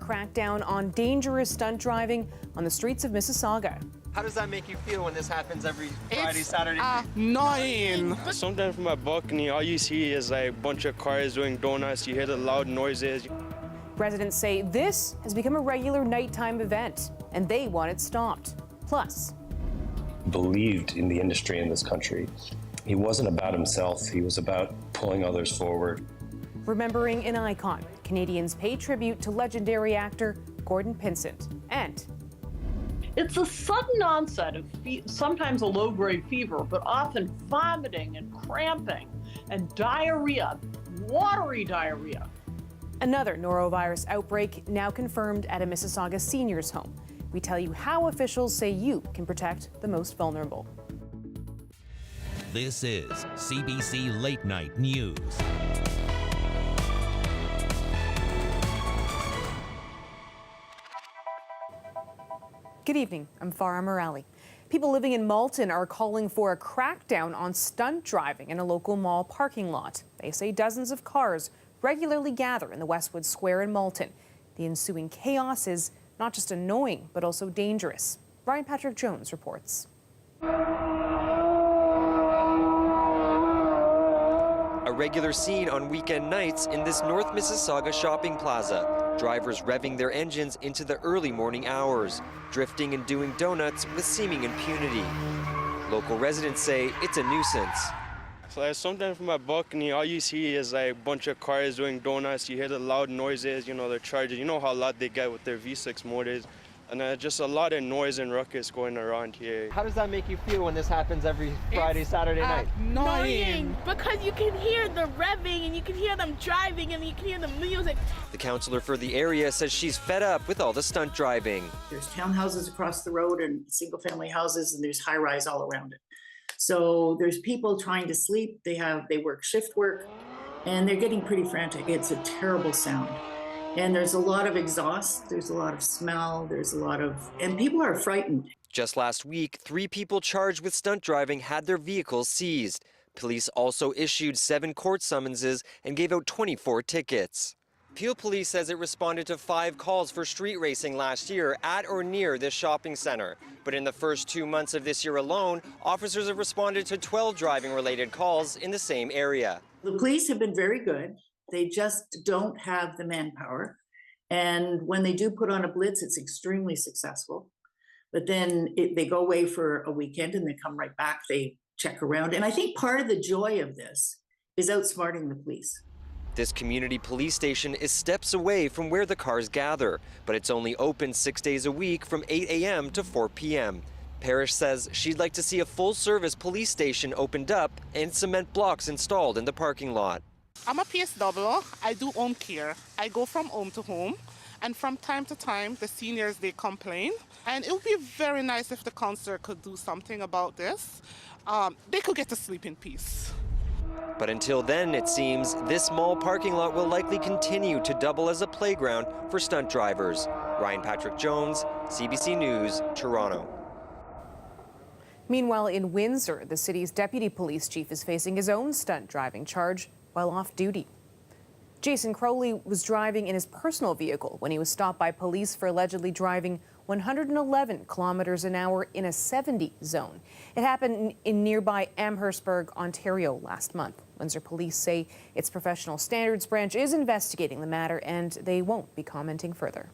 crackdown on dangerous stunt driving on the streets of Mississauga. How does that make you feel when this happens every Friday, Saturday night? Annoying. Sometimes from my balcony, all you see is like a bunch of cars doing donuts. You hear the loud noises. Residents say this has become a regular nighttime event, and they want it stopped. Plus, believed in the industry in this country. He wasn't about himself. He was about pulling others forward. remembering an icon, Canadians pay tribute to legendary actor Gordon Pinsent. And it's a sudden onset of sometimes a low-grade fever, but often vomiting and cramping and diarrhea, watery diarrhea. another norovirus outbreak now confirmed at a Mississauga seniors home. We tell you how officials say you can protect the most vulnerable. This is CBC Late Night News. Good evening, I'm Farah Morali. People living in Malton are calling for a crackdown on stunt driving in a local mall parking lot. They say dozens of cars regularly gather in the Westwood Square in Malton. The ensuing chaos is not just annoying, but also dangerous. Brian Patrick Jones reports. A regular scene on weekend nights in this North Mississauga shopping plaza. Drivers revving their engines into the early morning hours, drifting and doing donuts with seeming impunity. Local residents say it's a nuisance. So sometimes from my balcony, all you see is like a bunch of cars doing donuts. You hear the loud noises, they're charging. You know how loud they get with their V6 motors. And just a lot of noise and ruckus going around here. How does that make you feel when this happens every Friday, Saturday night? Annoying, because you can hear the revving and you can hear them driving and you can hear the music. The councillor for the area says she's fed up with all the stunt driving. There's townhouses across the road and single-family houses, and there's high-rise all around it. So there's people trying to sleep. They work shift work, and they're getting pretty frantic. It's a terrible sound. And there's a lot of exhaust, there's a lot of smell, and people are frightened. Just last week, 3 people charged with stunt driving had their vehicles seized. Police also issued 7 court summonses and gave out 24 tickets. Peel Police says it responded to 5 calls for street racing last year at or near this shopping center. But in the first 2 months of this year alone, officers have responded to 12 driving-related calls in the same area. The police have been very good. They just don't have the manpower. And when they do put on a blitz, it's extremely successful. But then they go away for a weekend and they come right back, they check around. And I think part of the joy of this is outsmarting the police. This community police station is steps away from where the cars gather, but it's only open 6 days a week from 8 a.m. to 4 p.m. Parrish says she'd like to see a full-service police station opened up and cement blocks installed in the parking lot. I'm a PSW. I do home care. I go from home to home, and from time to time, the seniors, they complain. And it would be very nice if the councillor could do something about this. They could get to sleep in peace. But until then, it seems, this mall parking lot will likely continue to double as a playground for stunt drivers. Ryan Patrick Jones, CBC News, Toronto. Meanwhile, in Windsor, the city's deputy police chief is facing his own stunt driving charge while off duty. Jason Crowley was driving in his personal vehicle when he was stopped by police for allegedly driving 111 kilometers an hour in a 70 zone. It happened in nearby Amherstburg, Ontario last month. Windsor police say its professional standards branch is investigating the matter and they won't be commenting further.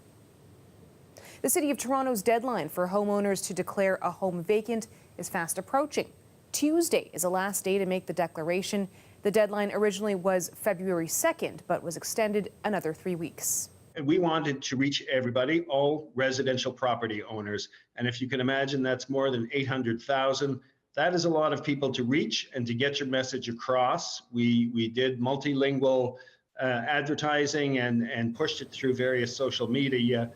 The City of Toronto's deadline for homeowners to declare a home vacant is fast approaching. Tuesday is the last day to make the declaration. The deadline originally was February 2nd, but was extended another 3 weeks. And we wanted to reach everybody, all residential property owners. And if you can imagine, that's more than 800,000. That is a lot of people to reach and to get your message across. We did multilingual advertising and pushed it through various social media.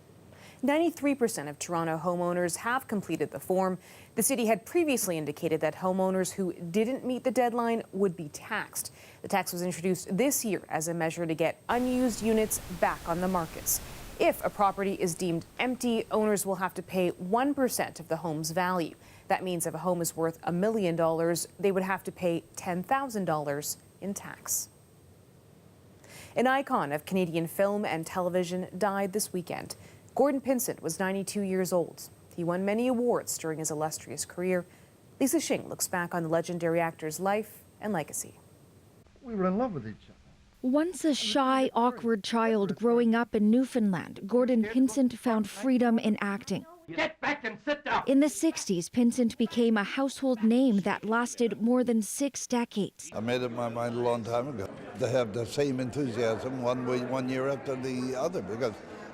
93% of Toronto homeowners have completed the form. The city had previously indicated that homeowners who didn't meet the deadline would be taxed. The tax was introduced this year as a measure to get unused units back on the markets. If a property is deemed empty, owners will have to pay 1% of the home's value. That means if a home is worth $1 million, they would have to pay $10,000 in tax. An icon of Canadian film and television died this weekend. Gordon Pinsent was 92 years old. He won many awards during his illustrious career. Lisa Shing looks back on the legendary actor's life and legacy. We were in love with each other. Once a shy, awkward child growing up in Newfoundland, Gordon Pinsent found freedom in acting. Get back and sit down! In the 60s, Pinsent became a household name that lasted more than 6 decades. I made up my mind a long time ago to have the same enthusiasm one year after the other, because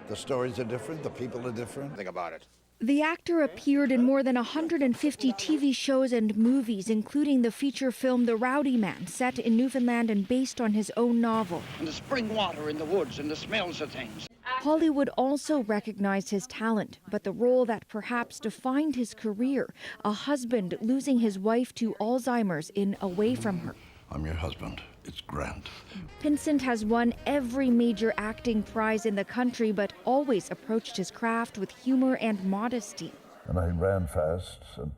the stories are different, the people are different. Think about it. The actor appeared in more than 150 TV shows and movies, including the feature film The Rowdy Man, set in Newfoundland and based on his own novel. And the spring water in the woods and the smells of things. Hollywood also recognized his talent, but the role that perhaps defined his career, a husband losing his wife to Alzheimer's in Away from Her. I'm your husband. It's Grant. Pinsent has won every major acting prize in the country, but always approached his craft with humor and modesty. And I ran fast, and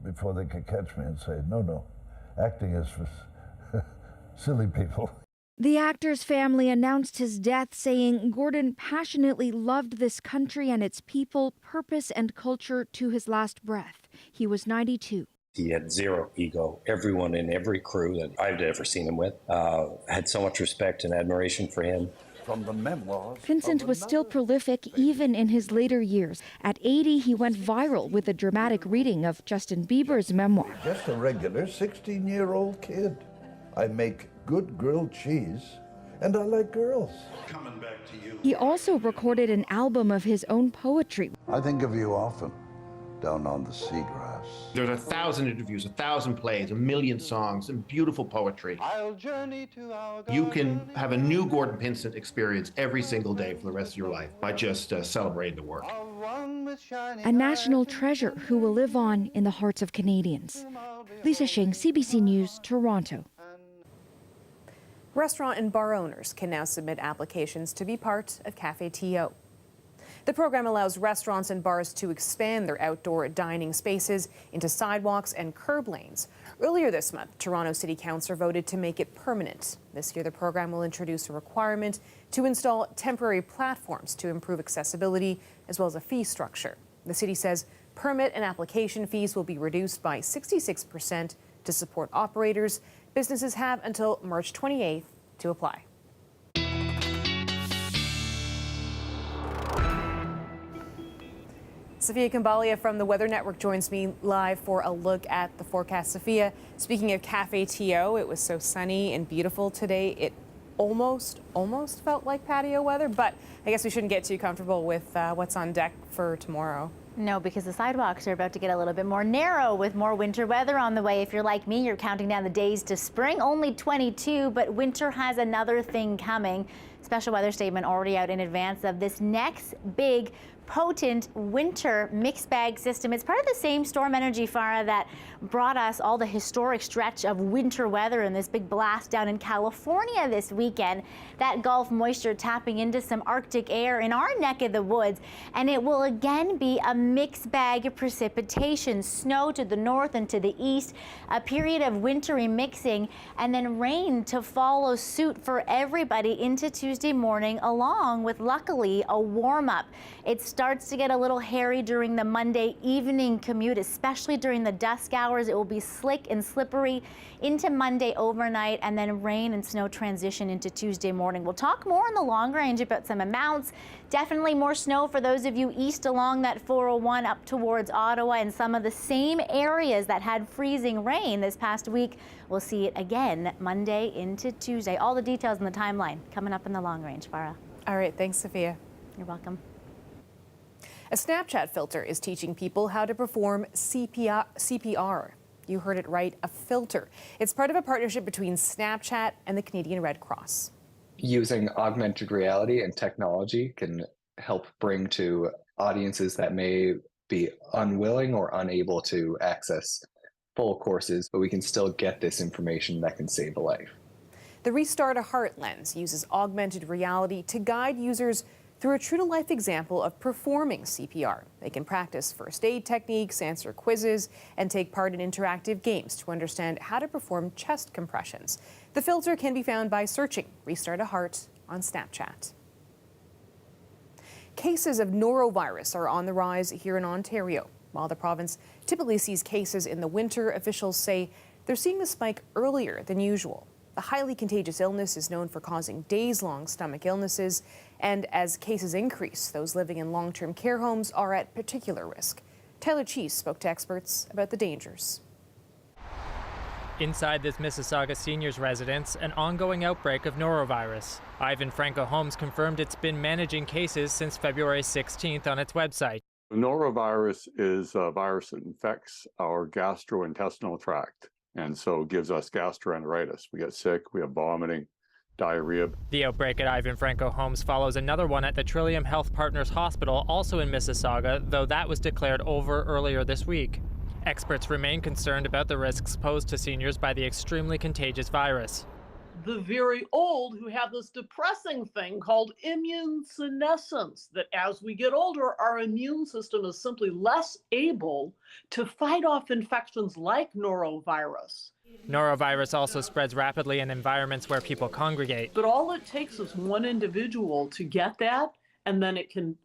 before they could catch me and say, no, acting is for silly people. The actor's family announced his death, saying Gordon passionately loved this country and its people, purpose and culture to his last breath. He was 92. He had zero ego. Everyone in every crew that I've ever seen him with had so much respect and admiration for him. From the memoirs. Pinsent was still prolific even in his later years. At 80, he went viral with a dramatic reading of Justin Bieber's memoir. Just a regular 16-year-old kid. I make good grilled cheese, and I like girls. Coming back to you. He also recorded an album of his own poetry. I think of you often, down on the seagrass. There's 1,000 interviews, 1,000 plays, 1,000,000 songs, and beautiful poetry. You can have a new Gordon Pinsent experience every single day for the rest of your life by just celebrating the work. A national treasure who will live on in the hearts of Canadians. Lisa Shing, CBC News, Toronto. Restaurant and bar owners can now submit applications to be part of Café TO. The program allows restaurants and bars to expand their outdoor dining spaces into sidewalks and curb lanes. Earlier this month, Toronto City Council voted to make it permanent. This year, the program will introduce a requirement to install temporary platforms to improve accessibility, as well as a fee structure. The city says permit and application fees will be reduced by 66% to support operators. Businesses have until March 28th to apply. Sophia Kambalia from the Weather Network joins me live for a look at the forecast. Sophia, speaking of Café TO, it was so sunny and beautiful today. It almost felt like patio weather, but I guess we shouldn't get too comfortable with what's on deck for tomorrow. No, because the sidewalks are about to get a little bit more narrow with more winter weather on the way. If you're like me, you're counting down the days to spring, only 22, but winter has another thing coming. Special weather statement already out in advance of this next big potent winter mixed bag system. It's part of the same storm energy, Farah, that brought us all the historic stretch of winter weather and this big blast down in California this weekend. That Gulf moisture tapping into some Arctic air in our neck of the woods, and it will again be a mixed bag of precipitation, snow to the north and to the east, a period of wintry mixing, and then rain to follow suit for everybody into Tuesday morning, along with, luckily, a warm-up. It starts to get a little hairy during the Monday evening commute, especially during the dusk hours. It will be slick and slippery into Monday overnight, and then rain and snow transition into Tuesday morning. We'll talk more in the long range about some amounts. Definitely more snow for those of you east along that 401 up towards Ottawa, and some of the same areas that had freezing rain this past week. We'll see it again Monday into Tuesday. All the details in the timeline coming up in the long range, Farah. All right, thanks, Sophia. You're welcome. A Snapchat filter is teaching people how to perform CPR. You heard it right, a filter. It's part of a partnership between Snapchat and the Canadian Red Cross. Using augmented reality and technology can help bring to audiences that may be unwilling or unable to access full courses, but we can still get this information that can save a life. The Restart a Heart lens uses augmented reality to guide users through a true-to-life example of performing CPR. They can practice first aid techniques, answer quizzes, and take part in interactive games to understand how to perform chest compressions. The filter can be found by searching Restart a Heart on Snapchat. Cases of norovirus are on the rise here in Ontario. While the province typically sees cases in the winter, officials say they're seeing the spike earlier than usual. The highly contagious illness is known for causing days-long stomach illnesses, and as cases increase, those living in long-term care homes are at particular risk. Tyler Cheese spoke to experts about the dangers. Inside this Mississauga seniors residence, an ongoing outbreak of norovirus. Ivan Franco Homes confirmed it's been managing cases since February 16th on its website. Norovirus is a virus that infects our gastrointestinal tract, and so gives us gastroenteritis. We get sick, we have vomiting, diarrhea. The outbreak at Ivan Franco Homes follows another one at the Trillium Health Partners Hospital, also in Mississauga, though that was declared over earlier this week. Experts remain concerned about the risks posed to seniors by the extremely contagious virus. The very old who have this depressing thing called immune senescence, that as we get older, our immune system is simply less able to fight off infections like norovirus. Norovirus also spreads rapidly in environments where people congregate. But all it takes is one individual to get that, and then it can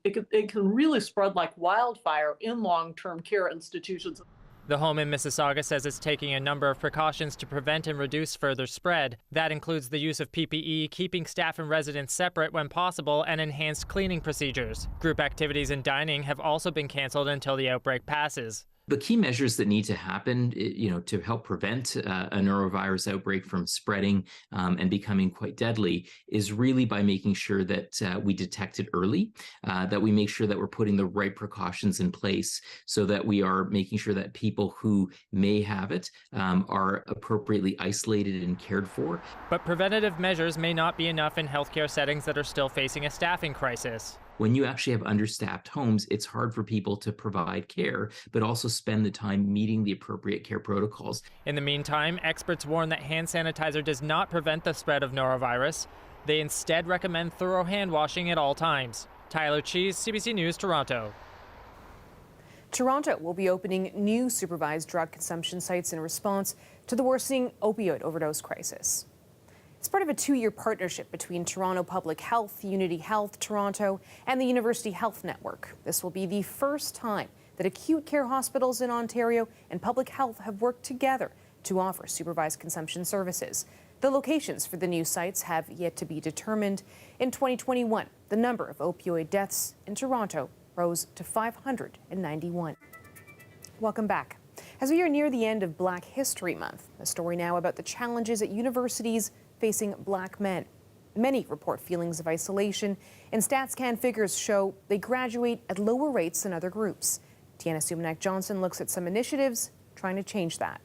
really spread like wildfire in long-term care institutions. The home in Mississauga says it's taking a number of precautions to prevent and reduce further spread. That includes the use of PPE, keeping staff and residents separate when possible, and enhanced cleaning procedures. Group activities and dining have also been canceled until the outbreak passes. The key measures that need to happen, to help prevent a norovirus outbreak from spreading and becoming quite deadly is really by making sure that we detect it early, that we make sure that we're putting the right precautions in place so that we are making sure that people who may have it are appropriately isolated and cared for. But preventative measures may not be enough in healthcare settings that are still facing a staffing crisis. When you actually have understaffed homes, it's hard for people to provide care, but also spend the time meeting the appropriate care protocols. In the meantime, experts warn that hand sanitizer does not prevent the spread of norovirus. They instead recommend thorough hand washing at all times. Tyler Cheese, CBC News, Toronto. Toronto will be opening new supervised drug consumption sites in response to the worsening opioid overdose crisis. It's part of a 2-year partnership between Toronto Public Health, Unity Health Toronto, and the University Health Network. This will be the first time that acute care hospitals in Ontario and public health have worked together to offer supervised consumption services. The locations for the new sites have yet to be determined. In 2021, the number of opioid deaths in Toronto rose to 591. Welcome back. As we are near the end of Black History Month, a story now about the challenges at universities facing Black men. Many report feelings of isolation, and StatsCan figures show they graduate at lower rates than other groups. Tiana Sumanak-Johnson looks at some initiatives trying to change that.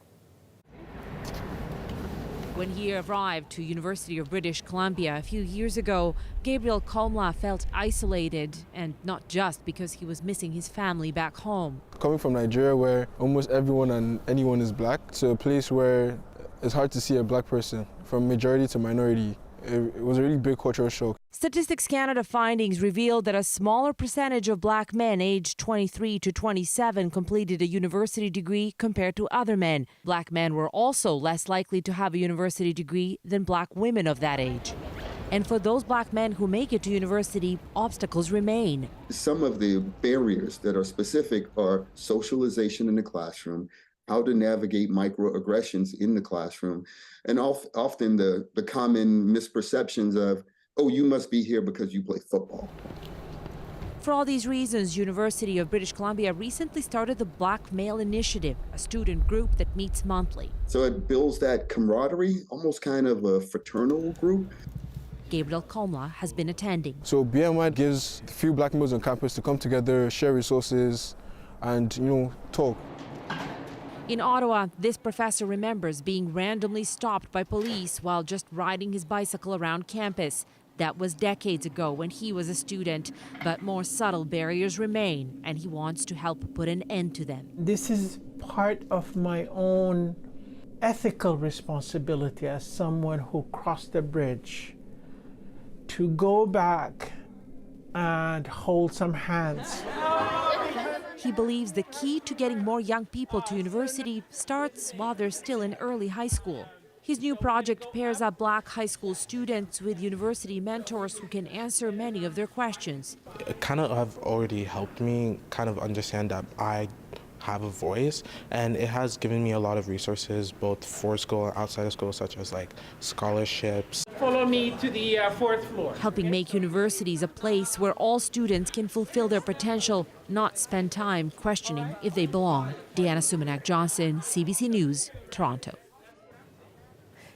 When he arrived to University of British Columbia a few years ago, Gabriel Komla felt isolated, and not just because he was missing his family back home. Coming from Nigeria, where almost everyone and anyone is black, to a place where it's hard to see a black person from majority to minority. It was a really big cultural shock. Statistics Canada findings revealed that a smaller percentage of black men aged 23 to 27 completed a university degree compared to other men. Black men were also less likely to have a university degree than black women of that age. And for those black men who make it to university, obstacles remain. Some of the barriers that are specific are socialization in the classroom, how to navigate microaggressions in the classroom, and often the common misperceptions of, oh, you must be here because you play football. For all these reasons, University of British Columbia recently started the Black Male Initiative, a student group that meets monthly. So it builds that camaraderie, almost kind of a fraternal group. Gabriel Komla has been attending. So BMI gives a few black males on campus to come together, share resources, and talk. In Ottawa, this professor remembers being randomly stopped by police while just riding his bicycle around campus. That was decades ago when he was a student, but more subtle barriers remain, and he wants to help put an end to them. This is part of my own ethical responsibility as someone who crossed the bridge to go back and hold some hands. He believes the key to getting more young people to university starts while they're still in early high school. His new project pairs up Black high school students with university mentors who can answer many of their questions. It kind of have already helped me kind of understand that I have a voice, and it has given me a lot of resources both for school and outside of school, such as like scholarships. Follow me to the 4th floor. Helping make universities a place where all students can fulfill their potential, not spend time questioning if they belong. Deanna Sumanak-Johnson, CBC News, Toronto.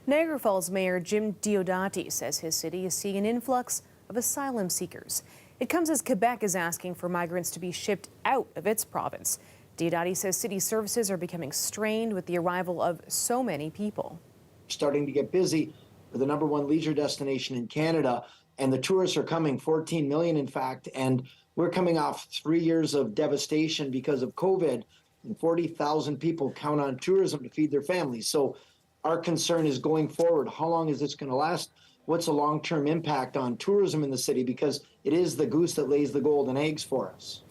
Niagara Falls Mayor Jim Diodati says his city is seeing an influx of asylum seekers. It comes as Quebec is asking for migrants to be shipped out of its province. Diodati says city services are becoming strained with the arrival of so many people. Starting to get busy. We're the #1 leisure destination in Canada, and the tourists are coming, 14 million in fact, and we're coming off 3 years of devastation because of COVID, and 40,000 people count on tourism to feed their families. So our concern is going forward, how long is this going to last? What's the long-term impact on tourism in the city? Because it is the goose that lays the golden eggs for us.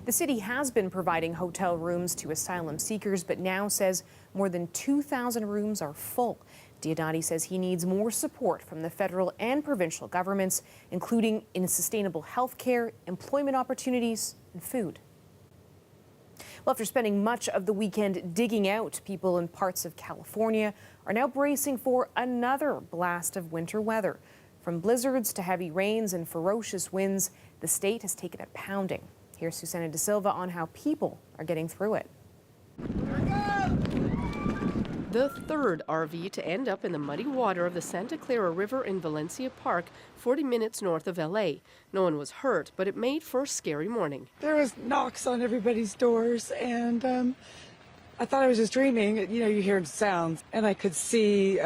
The city has been providing hotel rooms to asylum seekers, but now says more than 2,000 rooms are full. Diodati says he needs more support from the federal and provincial governments, including in sustainable health care, employment opportunities, and food. Well, after spending much of the weekend digging out, people in parts of California are now bracing for another blast of winter weather. From blizzards to heavy rains and ferocious winds, the state has taken a pounding. Here's Susana De Silva on how people are getting through it. The third RV to end up in the muddy water of the Santa Clara River in Valencia Park, 40 minutes north of LA. No one was hurt, but it made for a scary morning. There was knocks on everybody's doors, and I thought I was just dreaming. You know, you hear sounds, and I could see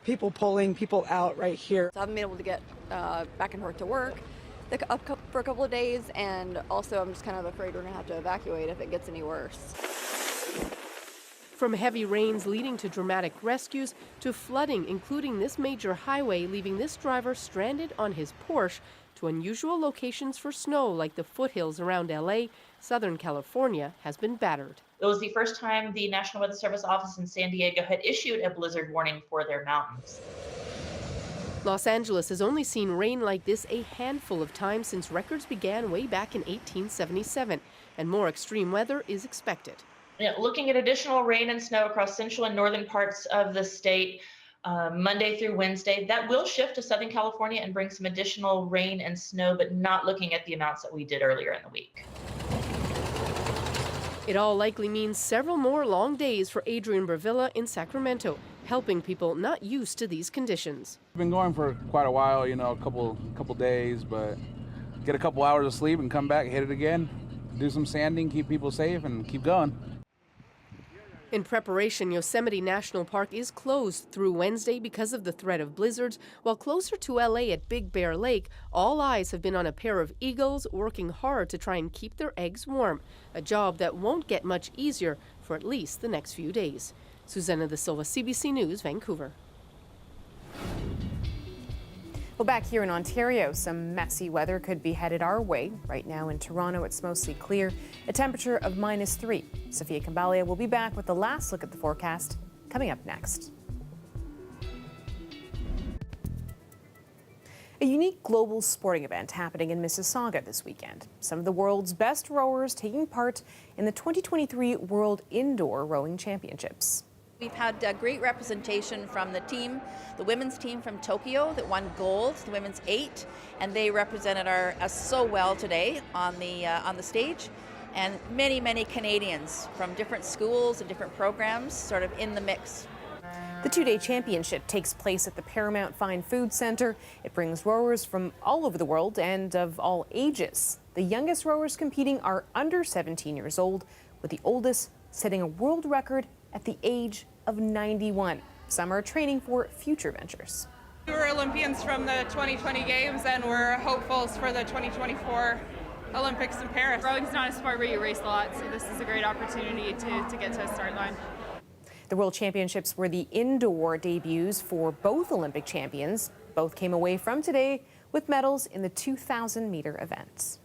people pulling people out right here. So I haven't been able to get back and forth to work for a couple of days, and also I'm just kind of afraid we're going to have to evacuate if it gets any worse. From heavy rains leading to dramatic rescues to flooding, including this major highway, leaving this driver stranded on his Porsche, to unusual locations for snow like the foothills around LA, Southern California has been battered. It was the first time the National Weather Service office in San Diego had issued a blizzard warning for their mountains. Los Angeles has only seen rain like this a handful of times since records began way back in 1877, and more extreme weather is expected. Looking at additional rain and snow across central and northern parts of the state Monday through Wednesday. That will shift to Southern California and bring some additional rain and snow, but not looking at the amounts that we did earlier in the week. It all likely means several more long days for Adrian Bravilla in Sacramento, helping people not used to these conditions. We've been going for quite a while, you know, a couple days, but get a couple hours of sleep and come back, hit it again, do some sanding, keep people safe, and keep going. In preparation, Yosemite National Park is closed through Wednesday because of the threat of blizzards, while closer to LA at Big Bear Lake, all eyes have been on a pair of eagles working hard to try and keep their eggs warm, a job that won't get much easier for at least the next few days. Susana De Silva, CBC News, Vancouver. Well, back here in Ontario, some messy weather could be headed our way. Right now in Toronto, it's mostly clear, a temperature of -3. Sophia Kambalia will be back with the last look at the forecast coming up next. A unique global sporting event happening in Mississauga this weekend. Some of the world's best rowers taking part in the 2023 World Indoor Rowing Championships. We've had great representation from the team, the women's team from Tokyo that won gold, the women's 8, and they represented us so well today on the stage. And many Canadians from different schools and different programs sort of in the mix. The two-day championship takes place at the Paramount Fine Food Centre. It brings rowers from all over the world and of all ages. The youngest rowers competing are under 17 years old, with the oldest setting a world record at the age of 91. Some are training for future ventures. We're Olympians from the 2020 Games, and we're hopefuls for the 2024 Olympics in Paris. Rowing's not a sport where you race a lot, so this is a great opportunity to get to a start line. The World Championships were the indoor debuts for both Olympic champions. Both came away from today with medals in the 2,000-meter events.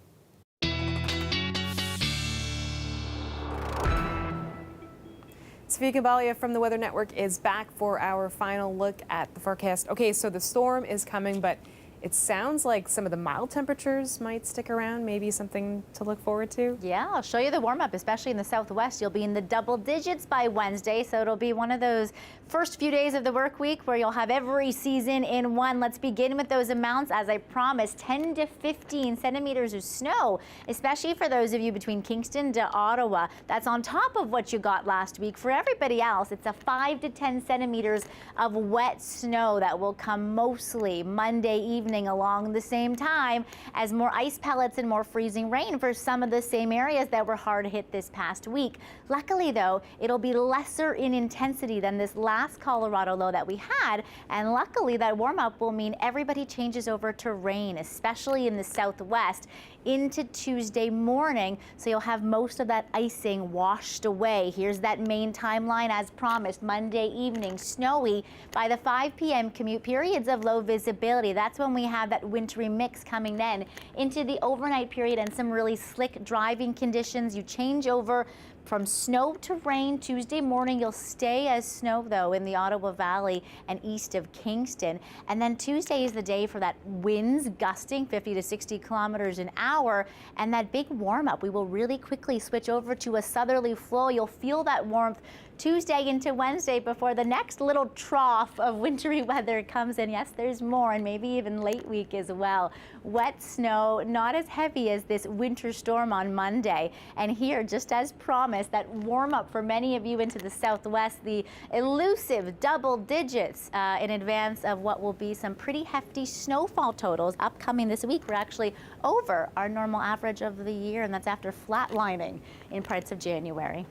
Sophia Kabalia from the Weather Network is back for our final look at the forecast. Okay, so the storm is coming, but it sounds like some of the mild temperatures might stick around, maybe something to look forward to. Yeah, I'll show you the warm up, especially in the southwest. You'll be in the double digits by Wednesday, so it'll be one of those first few days of the work week where you'll have every season in one. Let's begin with those amounts. As I promised, 10 to 15 centimeters of snow, especially for those of you between Kingston to Ottawa. That's on top of what you got last week. For everybody else, it's a 5 to 10 centimeters of wet snow that will come mostly Monday evening along the same time as more ice pellets and more freezing rain for some of the same areas that were hard hit this past week. Luckily, though, it'll be lesser in intensity than this last Colorado low that we had, and luckily that warm up will mean everybody changes over to rain, especially in the southwest, into Tuesday morning, so you'll have most of that icing washed away. Here's that main timeline as promised. Monday evening, snowy by the 5 p.m. commute, periods of low visibility. That's when we have that wintry mix coming then into the overnight period and some really slick driving conditions. You change over from snow to rain Tuesday morning. You'll stay as snow, though, in the Ottawa Valley and east of Kingston. And then Tuesday is the day for that winds gusting 50 to 60 kilometers an hour and that big warm up. We will really quickly switch over to a southerly flow. You'll feel that warmth Tuesday into Wednesday before the next little trough of wintry weather comes in. Yes, there's more, and maybe even late week as well. Wet snow, not as heavy as this winter storm on Monday. And here, just as promised, that warm up for many of you into the southwest, the elusive double digits in advance of what will be some pretty hefty snowfall totals upcoming this week. We're actually over our normal average of the year, and that's after flatlining in parts of January.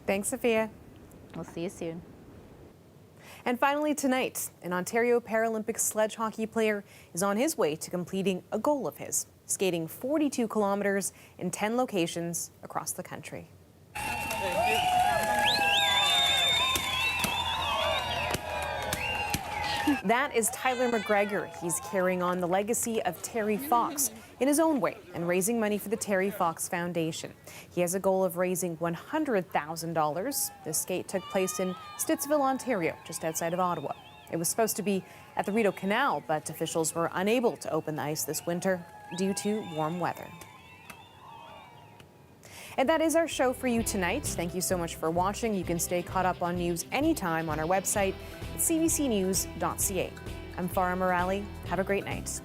Thanks, Sophia. We'll see you soon. And finally tonight, an Ontario Paralympic sledge hockey player is on his way to completing a goal of his, skating 42 kilometers in 10 locations across the country. That is Tyler McGregor. He's carrying on the legacy of Terry Fox in his own way and raising money for the Terry Fox Foundation. He has a goal of raising $100,000. This skate took place in Stittsville, Ontario, just outside of Ottawa. It was supposed to be at the Rideau Canal, but officials were unable to open the ice this winter due to warm weather. And that is our show for you tonight. Thank you so much for watching. You can stay caught up on news anytime on our website at cbcnews.ca. I'm Farah Morali. Have a great night.